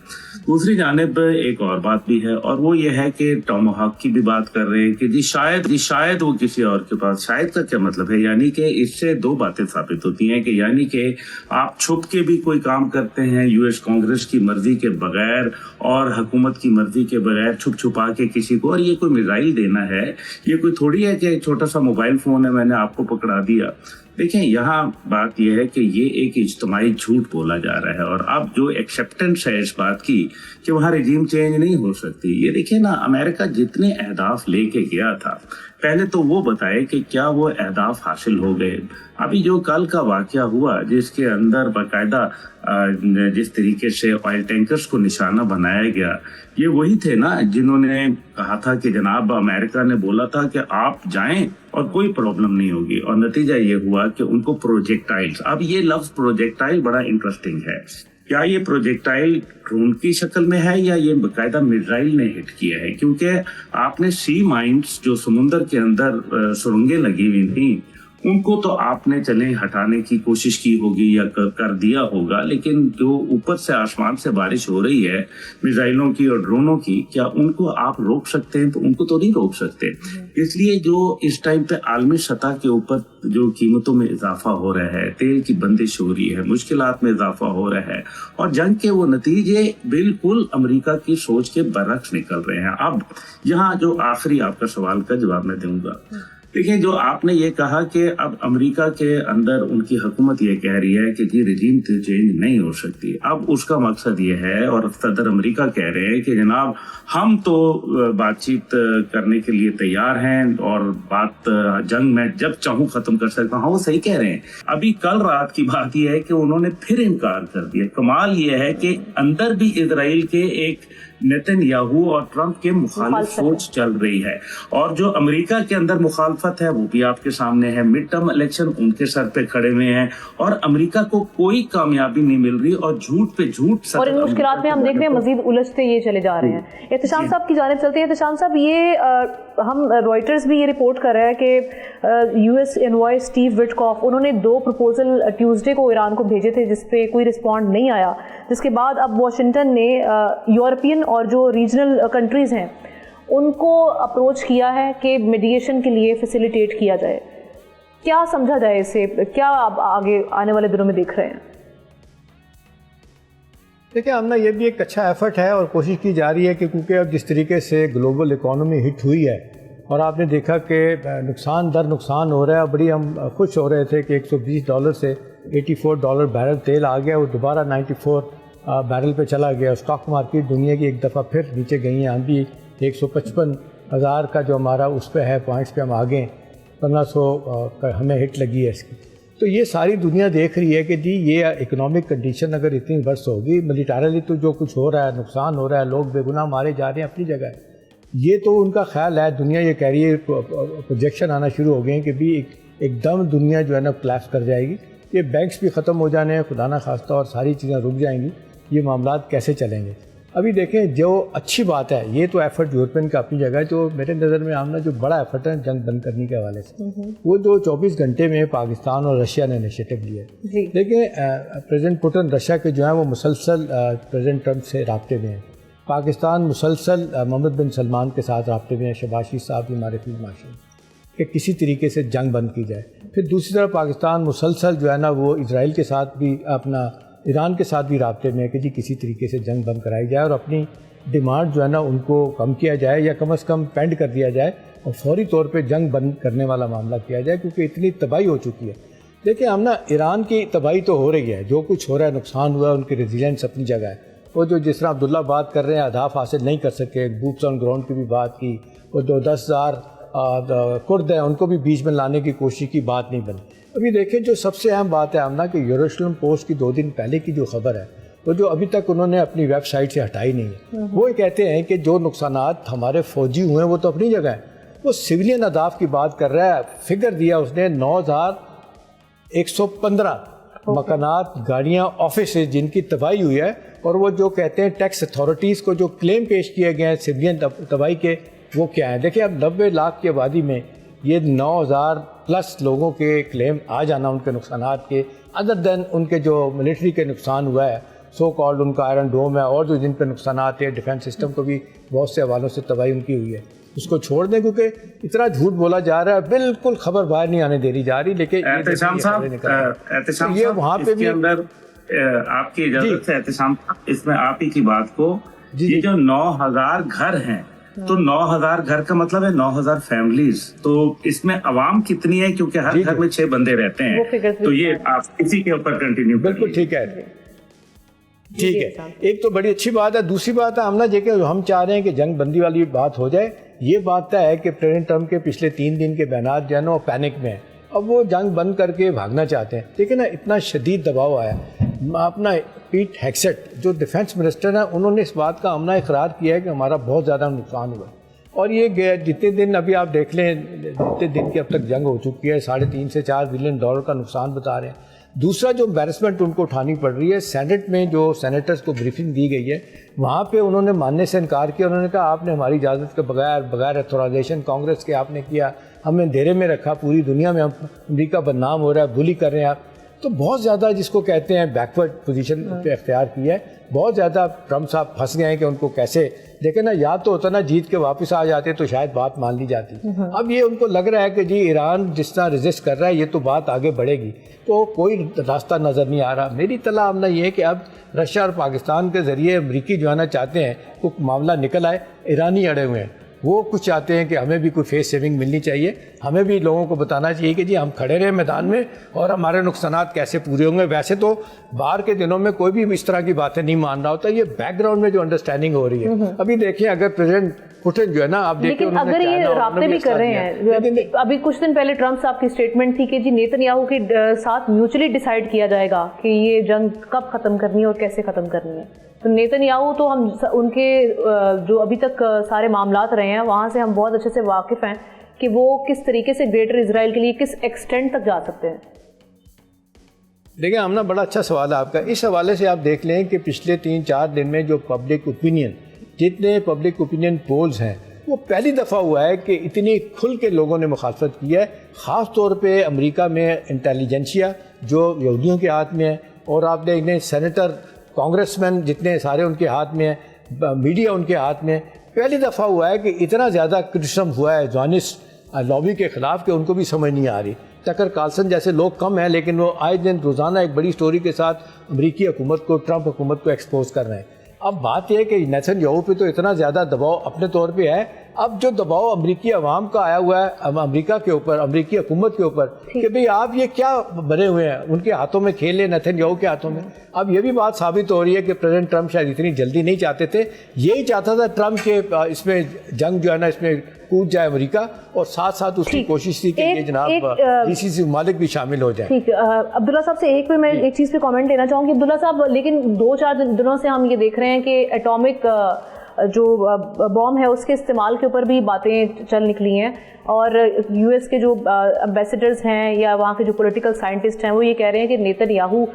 دوسری جانب ایک اور بات بھی ہے اور وہ یہ ہے کہ ٹوماہاک کی بھی بات کر رہے ہیں کہ جی شاید وہ کسی اور کے پاس. شاید کا کیا مطلب ہے؟ یعنی کہ اس سے 2 باتیں ثابت ہوتی ہیں کہ یعنی کہ آپ چھپ کے بھی کوئی کام کرتے ہیں یو ایس کانگریس کی مرضی کے بغیر اور حکومت کی مرضی کے بغیر چھپ چھپا کے کسی کو, اور یہ کوئی میزائل دینا ہے, یہ کوئی تھوڑی ہے کہ چھوٹا سا موبائل فون लोगों ने मैंने आपको पकड़ा दिया। देखें, यहाँ बात यह है कि ये एक इज्तिमाई झूठ बोला जा रहा है, और अब जो एक्सेप्टेंस है इस बात की कि वहाँ रिजीम चेंज नहीं हो सकती। ये देखिए ना, अमेरिका जितने अहदाफ लेके गया था, पहले तो वो बताए कि क्या वो अहदाफ हासिल हो गए। अभी जो कल का वाकया हुआ, जिसके अंदर बाकायदा जिस तरीके से ऑयल टैंकर्स को निशाना बनाया गया, ये वही थे ना जिन्होंने कहा था कि जनाब अमेरिका ने बोला था कि आप जाएं और कोई प्रॉब्लम नहीं होगी, और नतीजा ये हुआ कि उनको प्रोजेक्टाइल्स, अब ये लफ्ज प्रोजेक्टाइल बड़ा इंटरेस्टिंग है, क्या ये प्रोजेक्टाइल ड्रोन की शक्ल में है या ये बाकायदा मिसाइल ने हिट किया है? क्योंकि आपने सी माइंस जो समुंदर के अंदर सुरंगें लगी हुई थी, उनको तो आपने चले हटाने की कोशिश की होगी या कर दिया होगा, लेकिन जो ऊपर से आसमान से बारिश हो रही है मिसाइलों की और ड्रोनों की, क्या उनको आप रोक सकते हैं? तो उनको तो नहीं रोक सकते। इसलिए जो इस टाइम पे आलमी सतह के ऊपर जो कीमतों में इजाफा हो रहा है, तेल की बंदिश हो रही है, मुश्किलात में इजाफा हो रहा है, और जंग के वो नतीजे बिल्कुल अमेरिका की सोच के बरक्स निकल रहे हैं। अब यहाँ जो आखिरी आपका सवाल का जवाब मैं दूंगा, देखिए, जो आपने ये कहा कि अब अमेरिका के अंदर उनकी हुकूमत ये कह रही है कि जी रिजीम चेंज नहीं हो सकती। अब उसका मकसद ये है, और सदर अमेरिका कह रहे हैं कि जनाब हम तो बातचीत करने के लिए तैयार हैं और बात जंग में जब चाहूँ खत्म कर सकता हूँ। हाँ, वो सही कह रहे हैं। अभी कल रात की बात यह है कि उन्होंने फिर इनकार कर दिया। कमाल ये है कि अंदर भी इजराइल के एक नेतन्याहू और ट्रंप के मुखालिफ सोच चल रही है, और जो अमेरिका के अंदर मुखालफत है वो भी आपके सामने है। मिड टर्म इलेक्शन उनके सर पे खड़े हुए हैं, और अमेरिका को कोई कामयाबी नहीं मिल रही, और झूठ पे झूठ। और इन मुश्किलात में हम देख रहे हैं मजीद उलझते ये चले जा रहे हैं। एहतशाम साहब की जानिब चलते हैं। एहतशाम साहब, ये हम रॉयटर्स भी ये रिपोर्ट कर रहा है कि यूएस एनवॉय स्टीव विटकॉफ, उन्होंने 2 प्रपोजल ट्यूसडे को ईरान को भेजे थे, जिसपे कोई रिस्पॉन्ड नहीं आया, जिसके बाद अब वाशिंगटन ने यूरोपियन और जो रीजनल कंट्रीज़ हैं उनको अप्रोच किया है कि मीडिएशन के लिए फैसिलिटेट किया जाए। क्या समझा जाए इसे, क्या आप आगे आने वाले दिनों में देख रहे हैं? देखिए आमना, ये भी एक अच्छा एफर्ट है और कोशिश की जा रही है कि क्योंकि अब जिस तरीके से ग्लोबल इकॉनमी हिट हुई है और आपने देखा कि नुकसान दर नुकसान हो रहा है, बड़ी हम खुश हो रहे थे कि $120 से $84 बैरल तेल आ गया, वो दोबारा 94 बैरल पे चला गया। स्टॉक मार्केट दुनिया की एक दफ़ा फिर नीचे गई हैं। हम भी 155,000 का जो हमारा उस पे है पॉइंट्स पे हम आगे 1500 हमें हिट लगी है इसकी। तो ये सारी दुनिया देख रही है कि जी ये इकोनॉमिक कंडीशन अगर इतनी वर्स होगी, मिलिटरली तो जो कुछ हो रहा है, नुकसान हो रहा है, लोग बेगुनाह मारे जा रहे हैं अपनी जगह, ये तो उनका ख्याल है। दुनिया ये कह रही है, प्रोजेक्शन आना शुरू हो गए हैं कि भी एकदम दुनिया जो है ना क्लैश कर जाएगी, ये बैंक्स भी ख़त्म हो जाने हैं खुदा ना खास्ता, और सारी चीज़ें रुक जाएंगी, ये मामलात कैसे चलेंगे। अभी देखें, जो अच्छी बात है, ये तो एफर्ट यूरोपियन का अपनी जगह है, जो मेरे नज़र में आमना जो बड़ा एफर्ट है जंग बंद करने के हवाले से, वो जो 24 घंटे में पाकिस्तान और रशिया ने इनिशिएटिव लिया है। देखिए, प्रेसिडेंट पुतिन रशिया के जो हैं वो मुसलसल प्रेसिडेंट ट्रंप से राब्ते में हैं। पाकिस्तान मुसलसल मोहम्मद बिन सलमान के साथ राब्ते में है, शहबाज शरीफ साहब भी हमारे फील्ड मार्शल, कि किसी तरीके से जंग बंद की जाए। फिर दूसरी तरफ पाकिस्तान मुसलसल जो है ना वो इजराइल के साथ भी, अपना ईरान के साथ भी राब्ते में है कि जी किसी तरीके से जंग बंद कराई जाए और अपनी डिमांड जो है ना उनको कम किया जाए, या कम से कम पेंड कर दिया जाए और फौरी तौर पे जंग बंद करने वाला मामला किया जाए, क्योंकि इतनी तबाही हो चुकी है। देखिए हम ना, ईरान की तबाही तो हो रही है, जो कुछ हो रहा है, नुकसान हुआ है, उनकी रेजिलेंस अपनी जगह है। वो जो जिस तरह अब्दुल्ला बात कर रहे हैं, अहदाफ हासिल नहीं कर सके, बूट्स ऑन ग्राउंड की भी बात की, वो 10,000 कुर्द हैं उनको भी बीच में लाने की कोशिश की, बात नहीं बनी। अभी देखें, जो सबसे अहम बात है हमना कि यरूशलेम पोस्ट की 2 दिन पहले की जो खबर है, वो जो अभी तक उन्होंने अपनी वेबसाइट से हटाई नहीं है, वो कहते हैं कि जो नुकसानात हमारे फौजी हुए हैं वो तो अपनी जगह है, वो सिविलियन अहदाफ की बात कर रहा है। फिगर दिया उसने 9,115 मकानात, गाड़ियाँ, ऑफिस जिनकी तबाही हुई है, और वो जो कहते हैं टैक्स अथॉरिटीज़ को जो क्लेम पेश किए गए हैं सिविलियन तबाही के, वो क्या है। देखिए, अब 90 लाख की आबादी में ये 9,000 प्लस लोगों के क्लेम आ जाना उनके नुकसानात के, अदर देन उनके जो मिलिट्री के नुकसान हुआ है, सो कॉल्ड उनका आयरन डोम है, और जो जिन पे नुकसानात है, डिफेंस सिस्टम को भी बहुत से हवालों से तबाही उनकी हुई है, उसको छोड़ दें, क्योंकि इतना झूठ बोला जा रहा है, बिल्कुल खबर बाहर नहीं आने दे रही जा रही। लेकिन एहतशाम साहब, ये वहाँ पे भी अंदर आपकी इजाजत से एहतशाम, इसमें आप ही की बात को, ये जो 9,000 घर हैं, तो 9,000 घर का मतलब है 9,000 फैमिलीज। तो इसमें आवाम कितनी है, क्योंकि हर घर में 6 बंदे रहते हैं। तो ये आप इसी के ऊपर कंटिन्यू। बिल्कुल ठीक है, ठीक है। एक तो बड़ी अच्छी बात है। दूसरी बात है आमना जी के हम चाह रहे हैं कि जंग बंदी वाली बात हो जाए। ये बात है कि प्रेसिडेंट ट्रंप के पिछले 3 दिन के बयान जो है ना वो पैनिक में है। अब वो जंग बंद करके भागना चाहते हैं, लेकिन ना इतना शदीद दबाव आया। अपना पीट हेग्सेट जो डिफेंस मिनिस्टर हैं उन्होंने इस बात का आमना इकरार किया है कि हमारा बहुत ज़्यादा नुकसान हुआ। और ये जितने दिन अभी आप देख लें, जितने दिन की अब तक जंग हो चुकी है, $3.5 से $4 बिलियन का नुकसान बता रहे हैं। दूसरा जो एम्बैरेसमेंट उनको उठानी पड़ रही है, सेनेट में जो सेनेटर्स को ब्रीफिंग दी गई है वहाँ पे उन्होंने मानने से इनकार किया। उन्होंने कहा आपने हमारी इजाज़त के बगैर अथॉराइजेशन कांग्रेस के आपने किया, हमें अंधेरे में रखा, पूरी दुनिया में अमेरिका बदनाम हो रहा है, बुली कर रहे हैं आप। तो बहुत ज़्यादा जिसको कहते हैं बैकवर्ड पोजीशन पे इख्तियार की है। बहुत ज़्यादा ट्रम्प साहब फंस गए हैं कि उनको कैसे देखें ना। या तो होता ना जीत के वापस आ जाते तो शायद बात मान ली जाती। अब ये उनको लग रहा है कि जी ईरान जिस तरह रेजिस्ट कर रहा है ये तो बात आगे बढ़ेगी, तो कोई रास्ता नज़र नहीं आ रहा। मेरी तला आमना ये है कि अब रशिया और पाकिस्तान के ज़रिए अमरीकी जो आना चाहते हैं वो मामला निकल आए। ईरानी अड़े हुए हैं, वो कुछ चाहते हैं कि हमें भी कोई फेस सेविंग मिलनी चाहिए, हमें भी लोगों को बताना चाहिए कि जी हम खड़े रहे मैदान में और हमारे नुकसानात कैसे पूरे होंगे। वैसे तो बाहर के दिनों में कोई भी इस तरह की बातें नहीं मान रहा होता। ये बैकग्राउंड में जो अंडरस्टैंडिंग हो रही है, अभी देखिए अगर प्रेसिडेंट पुतिन जो है ना, आप देखिए लेकिन अगर ये राब्ते भी कर रहे हैं, अभी कुछ दिन पहले ट्रम्प साहब की स्टेटमेंट थी कि जी नेतन्याहू के साथ म्यूचुअली डिसाइड किया जाएगा कि ये जंग कब खत्म करनी है और कैसे खत्म करनी है। तो नेतन्याहू तो हम उनके जो अभी तक सारे मामलात रहे हैं वहाँ से हम बहुत अच्छे से वाकिफ़ हैं कि वो किस तरीके से ग्रेटर इजराइल के लिए किस एक्सटेंट तक जा सकते हैं। देखिए हमने बड़ा अच्छा सवाल है आपका। इस हवाले से आप देख लें कि पिछले 3-4 दिन में जो पब्लिक ओपिनियन, जितने पब्लिक ओपिनियन पोल्स हैं, वो पहली दफ़ा हुआ है कि इतनी खुल के लोगों ने मुखालफत की है। ख़ास तौर पे अमेरिका में इंटेलिजेंसिया जो यहूदियों के हाथ में है, और आप देख लें सेनेटर, कांग्रेसमैन जितने सारे उनके हाथ में है, मीडिया उनके हाथ में। पहली दफ़ा हुआ है कि इतना ज़्यादा क्रिटिसिज्म हुआ है ज़ायनिस्ट लॉबी के ख़िलाफ़ कि उनको भी समझ नहीं आ रही। टकर कार्लसन जैसे लोग कम हैं, लेकिन वो आए दिन रोज़ाना एक बड़ी स्टोरी के साथ अमेरिकी हुकूमत को, ट्रंप हुकूमत को एक्सपोज कर रहे हैं। अब बात यह है कि नेतन्याहू पे तो इतना ज़्यादा दबाव अपने तौर पे है। अब जो दबाव अमेरिकी अवाम का आया हुआ है अमेरिका के ऊपर, अमेरिकी हुकूमत के ऊपर कि भाई आप ये क्या बने हुए हैं, उनके हाथों में खेल है, नेतन्याहू के हाथों में। अब ये भी बात साबित हो रही है कि प्रेसिडेंट ट्रंप शायद इतनी जल्दी नहीं चाहते थे। यही चाहता था ट्रंप के इसमें जंग जो है ना इसमें कूद जाए अमेरिका, और साथ साथ उसकी कोशिश थी कि ये जनाब जीसीसी ममालिक भी शामिल हो जाए। ठीक, अब्दुल्ला साहब से मैं एक चीज़ पे कमेंट देना चाहूँगी अब्दुल्ला साहब। लेकिन 2-4 दिनों से हम ये देख रहे हैं कि एटॉमिक जो बॉम्ब है उसके इस्तेमाल के ऊपर भी बातें चल निकली हैं, और यूएस के जो एम्बेसडर्स हैं या वहाँ के जो पॉलिटिकल साइंटिस्ट हैं वो ये कह रहे हैं कि नेतन्याहू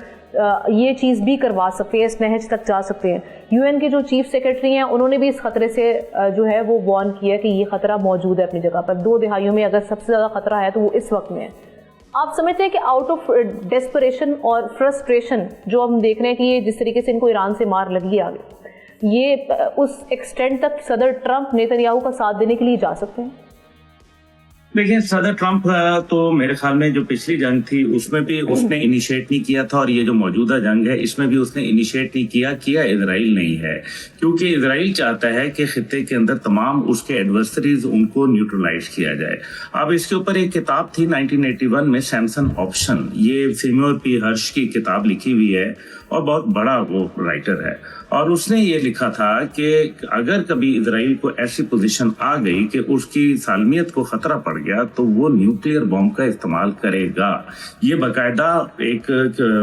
ये चीज़ भी करवा सकते हैं, इस नहज तक जा सकते हैं। यूएन के जो चीफ सेक्रेटरी हैं उन्होंने भी इस खतरे से जो है वो वार्न किया कि ये खतरा मौजूद है अपनी जगह पर। 2 दहाइयों में अगर सबसे ज़्यादा खतरा है तो वो इस वक्त में है। आप समझते हैं कि आउट ऑफ डेस्परेशन और फ्रस्ट्रेशन जो हम देख रहे हैं कि ये जिस तरीके से इनको ईरान से मार लगी आगे, ये उस एक्सटेंट तक सदर ट्रंप नेतन्याहू का साथ देने के लिए जा सकते हैं? देखिए सदर ट्रंप तो मेरे ख्याल में जो पिछली जंग थी उसमें भी उसने इनिशिएट नहीं किया था, और ये जो मौजूदा जंग है इसमें भी उसने इनिशिएट नहीं किया इजराइल नहीं है, क्योंकि इजराइल चाहता है कि खित्ते के अंदर तमाम उसके एडवर्सरीज उनको न्यूट्रलाइज किया जाए। अब इसके ऊपर एक किताब थी 1981 में, सैमसन ऑप्शन, ये सेम्यूअल पी हर्ष की किताब लिखी हुई है और बहुत बड़ा वो राइटर है, और उसने ये लिखा था कि अगर कभी इजराइल को ऐसी पोजीशन आ गई कि उसकी सालमियत को खतरा पड़ गया तो वो न्यूक्लियर बॉम्ब का इस्तेमाल करेगा। ये बाकायदा एक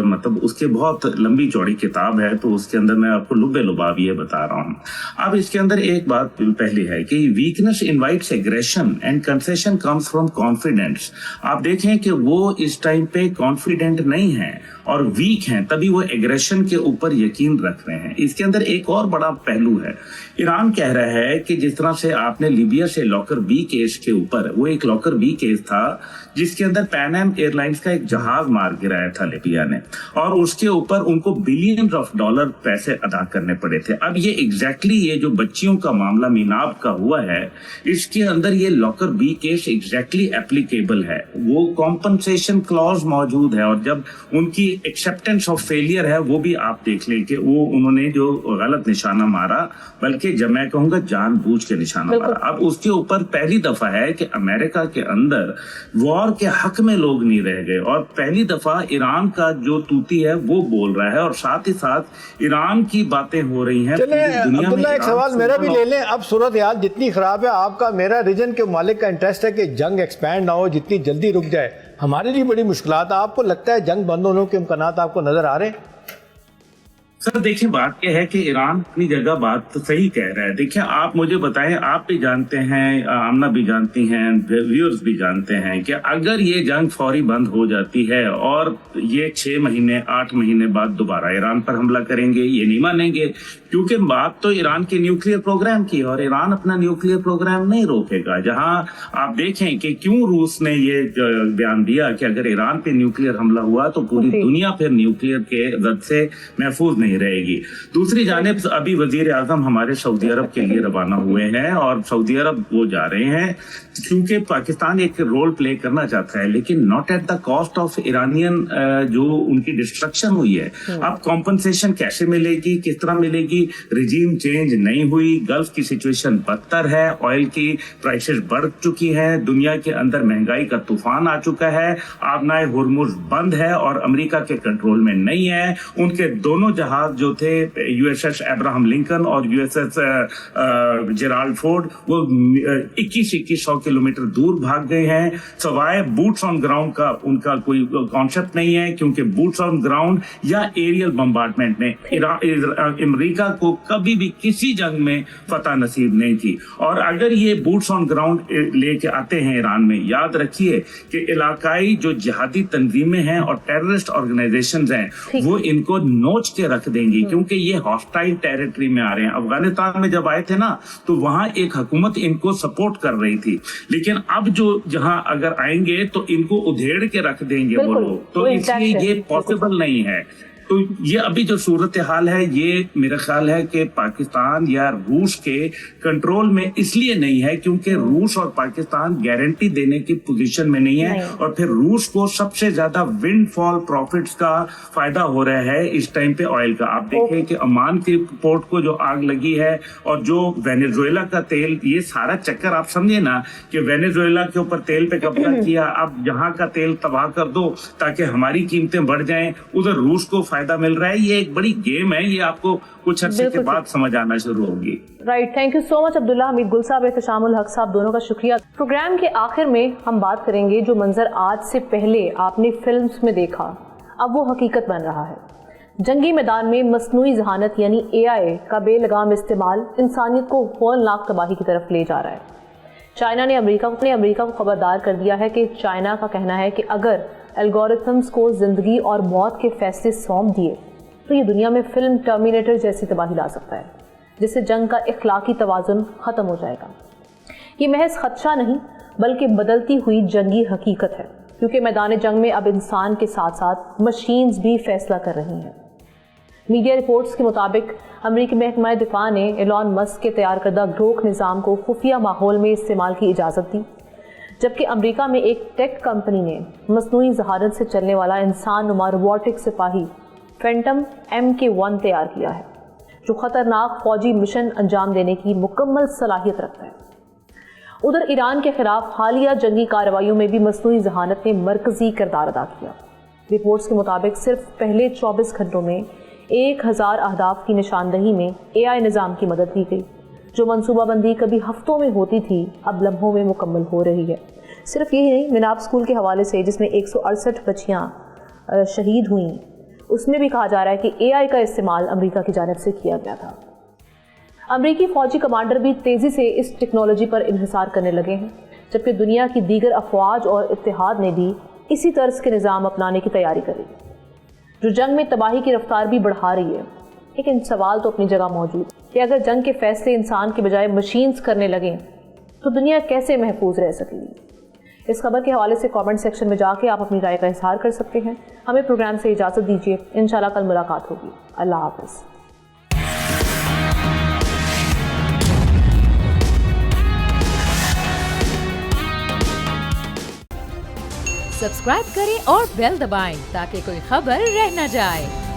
मतलब उसके बहुत लंबी चौड़ी किताब है, तो उसके अंदर मैं आपको लुबे लुबाब ये बता रहा हूँ। अब इसके अंदर एक बात पहली है कि weakness invites aggression and concession comes from confidence. आप देखें कि वो इस टाइम पे कॉन्फिडेंट नहीं है और वीक हैं, तभी वो एग्रेशन के ऊपर यकीन रख रहे हैं। इसके अंदर एक और बड़ा पहलू है, ईरान कह रहा है कि जिस तरह से आपने लीबिया से लॉकर बी केस के ऊपर, वो एक लॉकर बी केस था जिसके अंदर पैन एम एयरलाइंस का एक जहाज मार गिराया था लीबिया ने, और उसके ऊपर उनको बिलियंस ऑफ डॉलर पैसे अदा करने पड़े थे। अब ये एग्जैक्टली ये जो बच्चियों का मामला मीनाब का हुआ है, इसके अंदर ये locker B case exactly applicable है। वो कॉम्पनसेशन क्लॉज मौजूद है, और जब उनकी एक्सेप्टेंस ऑफ फेलियर है वो भी आप देख लें कि वो उन्होंने जो जो गलत निशाना मारा, बल्कि जब मैं कहूँगा जानबूझ के निशाना मारा। अब उसके ऊपर पहली दफा है कि अमेरिका के अंदर वॉर के हक में लोग नहीं रह गए, और पहली दफा ईरान का जो तूती है वो बोल रहा है, और साथ ही साथ ईरान की बातें हो रही हैं। अब्दुल्ला, एक सवाल मेरा भी ले लें। अब सूरत हाल जितनी खराब है, आपका मेरा रीजन के मालिक का इंटरेस्ट है कि जंग एक्सपैंड ना हो, जितनी जल्दी रुक जाए। हमारे लिए बड़ी मुश्किलात है। आपको लगता है जंग बंद होने के इम्कानात आपको नजर आ रहे हैं? सर देखिए, बात यह है कि ईरान अपनी जगह बात तो सही कह रहा है। देखिए, आप मुझे बताएं, आप भी जानते हैं, आमना भी जानती हैं, व्यूअर्स भी जानते हैं कि अगर ये जंग फौरी बंद हो जाती है और ये 6 महीने 8 महीने बाद दोबारा ईरान पर हमला करेंगे, ये नहीं मानेंगे, क्योंकि बात तो ईरान के न्यूक्लियर प्रोग्राम की है, और ईरान अपना न्यूक्लियर प्रोग्राम नहीं रोकेगा। जहां आप देखें कि क्यों रूस ने ये बयान दिया कि अगर ईरान पे न्यूक्लियर हमला हुआ तो पूरी दुनिया फिर न्यूक्लियर के जद से महफूज नहीं रहेगी। दूसरी जानिब अभी वजीर आजम हमारे सऊदी अरब के लिए रवाना हुए हैं, और सऊदी अरब वो जा रहे हैं क्योंकि पाकिस्तान एक रोल प्ले करना चाहता है, लेकिन not at the cost of Iranian जो उनकी डिस्ट्रक्शन हुई है। अब कॉम्पनसेशन कैसे मिलेगी, किस तरह मिलेगी? रिजीम चेंज नहीं हुई, गल्फ की सिचुएशन बदतर है, ऑयल की प्राइसेस बढ़ चुकी है, दुनिया के अंदर महंगाई का तूफान आ चुका है, आबनाए हुर्मुज बंद है और अमेरिका के कंट्रोल में नहीं है। उनके दोनों जहाज जो थे, यूएसएस अब्राहम लिंकन और यूएसएस जेराल्ड फोर्ड, वो 2100 किलोमीटर दूर भाग गए हैं। सवाए बूट्स ऑन ग्राउंड का उनका कोई कॉन्सेप्ट नहीं है, क्योंकि बूट्स ऑन ग्राउंड या एरियल बम्बार्डमेंट ने अमेरिका को कभी भी किसी जंग में फतह नसीब नहीं थी। और अगर ये बूट्स ऑन ग्राउंड लेके आते हैं ईरान में, याद रखिए कि इलाकाई जो जिहादी तंजीमें हैं और टेररिस्ट ऑर्गेनाइजेशंस हैं, वो इनको नोच के रख देंगी, क्योंकि ये हॉस्टाइल टेरिटरी में आ रहे हैं। अफगानिस्तान में जब आए थे ना, तो वहां एक हुकूमत इनको सपोर्ट कर रही थी, लेकिन अब जो जहां अगर आएंगे तो इनको उधेड़ के रख देंगे वो लोग, तो इसलिए ये पॉसिबल नहीं है। तो ये अभी जो सूरत हाल है, ये मेरा ख्याल है कि पाकिस्तान या रूस के कंट्रोल में इसलिए नहीं है क्योंकि रूस और पाकिस्तान गारंटी देने की पोजीशन में नहीं है, और फिर रूस को सबसे ज्यादा विंडफॉल प्रॉफिट्स का फायदा हो रहा है इस टाइम पे ऑयल का। आप देखें कि ओमान के पोर्ट को जो आग लगी है, और जो वेनेजुएला का तेल, ये सारा चक्कर आप समझे ना कि वेनेजुएला के ऊपर तेल पे कब्जा किया, अब यहाँ का तेल तबाह कर दो ताकि हमारी कीमतें बढ़ जाएं, उधर रूस को फायदा मिल रहा है। ये एक बड़ी गेम है, ये आपको कुछ अर्से के बाद समझ आना शुरू होगी। Right, thank you so much Abdullah Hamid गुल साहब, एहतशामुल हक साहब, दोनों का शुक्रिया। प्रोग्राम के आखिर में हम बात करेंगे जो मंजर आज से पहले आपने फिल्म्स में देखा, अब वो हकीकत बन रहा है। जंगी मैदान में मसनूई जहानत यानी AI का बेलगाम इस्तेमाल इंसानियत को होलनाक तबाही की तरफ ले जा रहा है। चाइना ने अमेरिका को खबरदार कर दिया है कि चाइना का कहना है कि अगर एल्गोरिथम्स को जिंदगी और मौत के फैसले सौंप दिए तो ये दुनिया में फिल्म टर्मिनेटर जैसी तबाही ला सकता है, जिससे जंग का इखलाकी तवाज़ुन ख़त्म हो जाएगा। ये महज खदशा नहीं बल्कि बदलती हुई जंगी हकीकत है, क्योंकि मैदान जंग में अब इंसान के साथ साथ मशीन्स भी फैसला कर रही हैं। मीडिया रिपोर्ट्स के मुताबिक अमरीकी महकमा दिफा ने एलॉन मस्क के तैयार करदा ग्रोक निज़ाम को खुफिया माहौल में इस्तेमाल की इजाज़त दी, जबकि अमेरिका में एक टेक कंपनी ने मसनूई जहानत से चलने वाला इंसान नुमा रोबोटिक सिपाही फैंटम MK1 तैयार किया है, जो खतरनाक फौजी मिशन अंजाम देने की मुकम्मल सलाहियत रखता है। उधर ईरान के खिलाफ हालिया जंगी कार्रवाइयों में भी मसनूई जहानत ने मरकजी किरदार अदा किया। रिपोर्ट्स के मुताबिक सिर्फ पहले 24 घंटों में 1000 अहदाफ की निशानदही में AI निज़ाम की मदद ली गई। जो मनसूबाबंदी कभी हफ्तों में होती थी, अब लम्हों में मुकम्मल हो रही है। सिर्फ यही नहीं, मिनाब स्कूल के हवाले से जिसमें 168 बच्चियाँ शहीद हुईं, उसमें भी कहा जा रहा है कि AI का इस्तेमाल अमेरिका की जानिब से किया गया था। अमेरिकी फौजी कमांडर भी तेज़ी से इस टेक्नोलॉजी पर इन्हिसार करने लगे हैं, जबकि दुनिया की दीगर अफवाज और इत्तेहाद ने भी इसी तर्ज के निज़ाम अपनाने की तैयारी करी, जो जंग में तबाही की रफ्तार भी बढ़ा रही है। लेकिन सवाल तो अपनी जगह मौजूद कि अगर जंग के फैसले इंसान के बजाय मशीन्स करने लगें तो दुनिया कैसे महफूज रह सकेगी। इस खबर के हवाले से कमेंट सेक्शन में जाके आप अपनी राय का इजहार कर सकते हैं। हमें प्रोग्राम से इजाज़त दीजिए, इंशाल्लाह कल मुलाकात होगी। अल्लाह हाफ़िज़। सब्सक्राइब करें और बेल दबाएं ताकि कोई खबर रह न जाए।